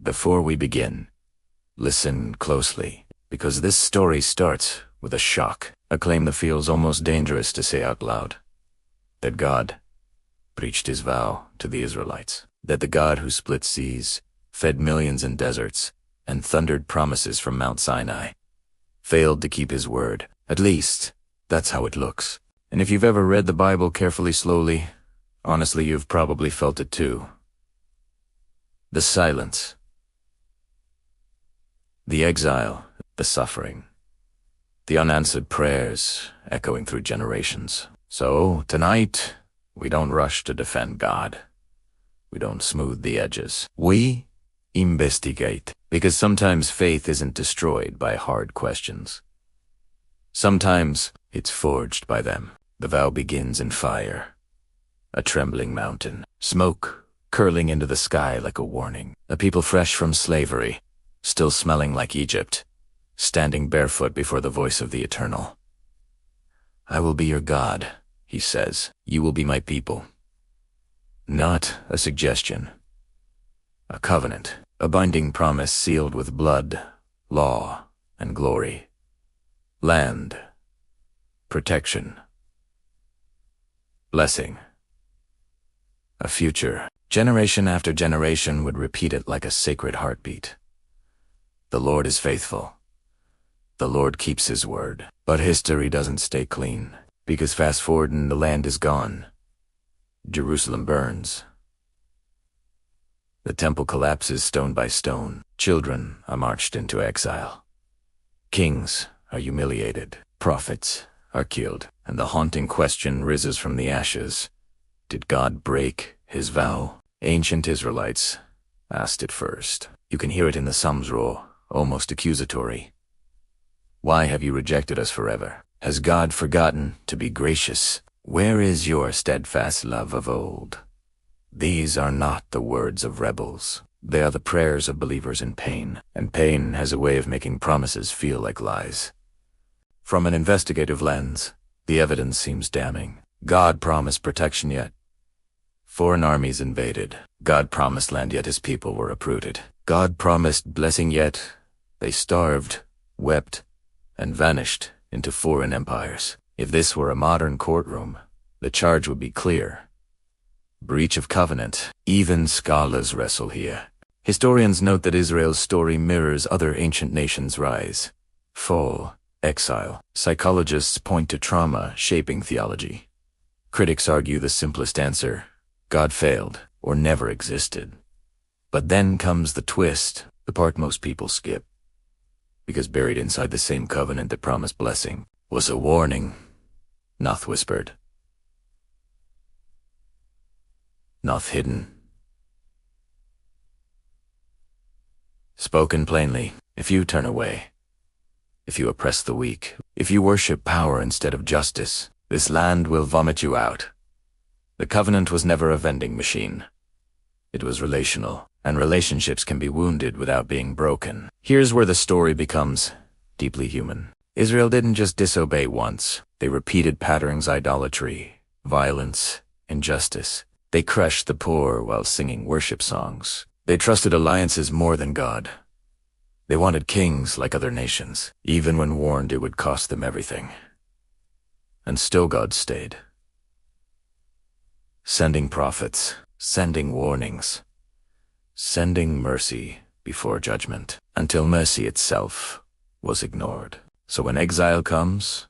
Before we begin, listen closely, because this story starts with a shock, a claim that feels almost dangerous to say out loud. That God breached his vow to the Israelites. That the God who split seas, fed millions in deserts, and thundered promises from Mount Sinai failed to keep his word. At least, that's how it looks. And if you've ever read the Bible carefully, slowly, honestly, you've probably felt it too. The silence. The exile, the suffering, the unanswered prayers echoing through generations. So, tonight, we don't rush to defend God. We don't smooth the edges. We investigate, because sometimes faith isn't destroyed by hard questions. Sometimes it's forged by them. The vow begins in fire, a trembling mountain, smoke curling into the sky like a warning. A people fresh from slavery, still smelling like Egypt, standing barefoot before the voice of the Eternal. I will be your God, he says. You will be my people. Not a suggestion. A covenant, a binding promise sealed with blood, law, and glory. Land, protection, blessing. A future. Generation after generation would repeat it like a sacred heartbeat. The Lord is faithful. The Lord keeps his word. But history doesn't stay clean, because fast forward and the land is gone. Jerusalem burns. The temple collapses stone by stone. Children are marched into exile. Kings are humiliated. Prophets are killed. And the haunting question rises from the ashes. Did God break his vow? Ancient Israelites asked it first. You can hear it in the Psalms roar, almost accusatory. Why have you rejected us forever? Has God forgotten to be gracious? Where is your steadfast love of old? These are not the words of rebels. They are the prayers of believers in pain, and pain has a way of making promises feel like lies. From an investigative lens, the evidence seems damning. God promised protection, yet foreign armies invaded. God promised land, yet his people were uprooted. God promised blessing, yet they starved, wept, and vanished into foreign empires. If this were a modern courtroom, the charge would be clear. Breach of covenant. Even scholars wrestle here. Historians note that Israel's story mirrors other ancient nations' rise, fall, exile. Psychologists point to trauma shaping theology. Critics argue the simplest answer: God failed or never existed. But then comes the twist, the part most people skip. Because buried inside the same covenant that promised blessing was a warning, not whispered, not hidden. Spoken plainly: if you turn away, if you oppress the weak, if you worship power instead of justice, this land will vomit you out. The covenant was never a vending machine. It was relational, and relationships can be wounded without being broken. Here's where the story becomes deeply human. Israel didn't just disobey once. They repeated patterns: idolatry, violence, injustice. They crushed the poor while singing worship songs. They trusted alliances more than God. They wanted kings like other nations, even when warned it would cost them everything. And still God stayed. Sending prophets, sending warnings, sending mercy before judgment, until mercy itself was ignored. So when exile comes,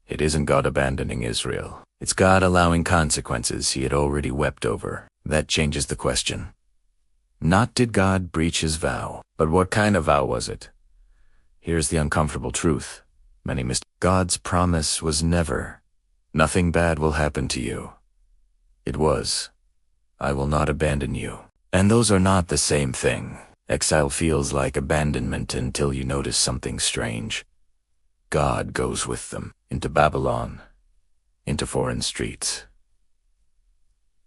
it isn't God abandoning Israel. It's God allowing consequences he had already wept over. That changes the question. Not did God breach his vow, but what kind of vow was it? Here's the uncomfortable truth. Many missed. God's promise was never, nothing bad will happen to you. It was, I will not abandon you. And those are not the same thing. Exile feels like abandonment until you notice something strange. God goes with them, into Babylon, into foreign streets,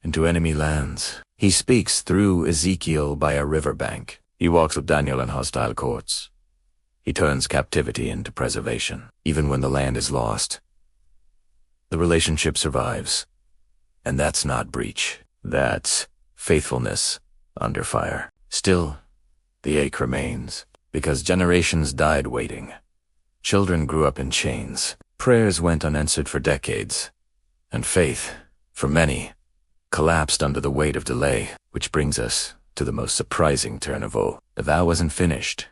into enemy lands. He speaks through Ezekiel by a riverbank. He walks with Daniel in hostile courts. He turns captivity into preservation. Even when the land is lost, the relationship survives. And that's not breach. That's faithfulness under fire. Still, The ache remains, because generations died waiting. Children grew up in chains. Prayers went unanswered for decades. And faith, for many, collapsed under the weight of delay, which brings us to the most surprising turn of all. The vow wasn't finished.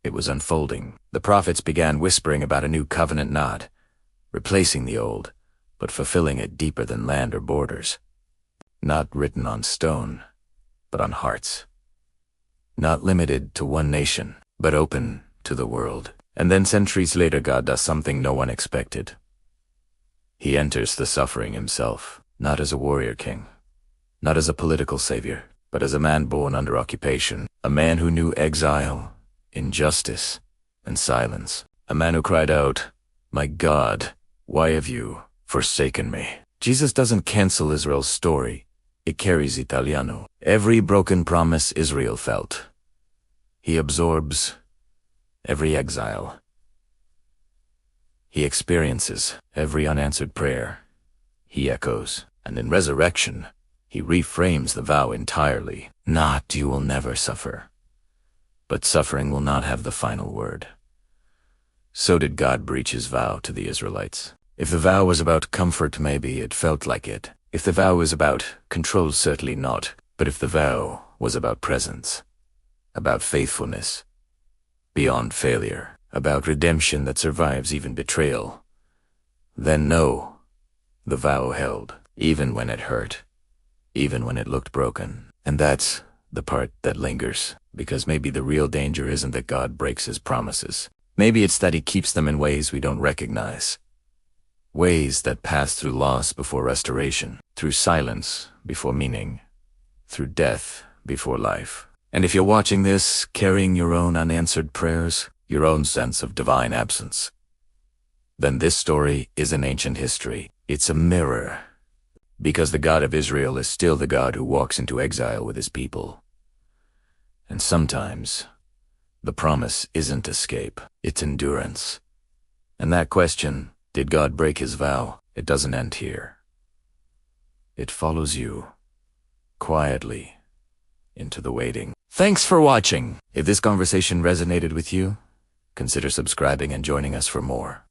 It was unfolding. The prophets began whispering about a new covenant not replacing the old, but fulfilling it deeper than land or borders. Not written on stone, but on hearts. Not limited to one nation, but open to the world. And then centuries later, God does something no one expected. He enters the suffering himself, not as a warrior king, not as a political savior, but as a man born under occupation, a man who knew exile, injustice, and silence, a man who cried out, "My God, why have you forsaken me?" Jesus doesn't cancel Israel's story. It carries Italiano. Every broken promise Israel felt. He absorbs every exile. He experiences every unanswered prayer. He echoes, and in resurrection, he reframes the vow entirely. Not "you will never suffer," but "suffering will not have the final word." So did God breach his vow to the Israelites. If the vow was about comfort, maybe it felt like it. If the vow was about control, certainly not. But if the vow was about presence, about faithfulness, beyond failure, about redemption that survives even betrayal, then no, the vow held, even when it hurt, even when it looked broken. And that's the part that lingers, because maybe the real danger isn't that God breaks his promises. Maybe it's that he keeps them in ways we don't recognize. Ways that pass through loss before restoration, through silence before meaning, through death before life. And if you're watching this, carrying your own unanswered prayers, your own sense of divine absence, then this story is an ancient history. It's a mirror, because the God of Israel is still the God who walks into exile with his people. And sometimes, the promise isn't escape, it's endurance. And that question, did God break his vow? It doesn't end here. It follows you, quietly, into the waiting. Thanks for watching. If this conversation resonated with you, consider subscribing and joining us for more.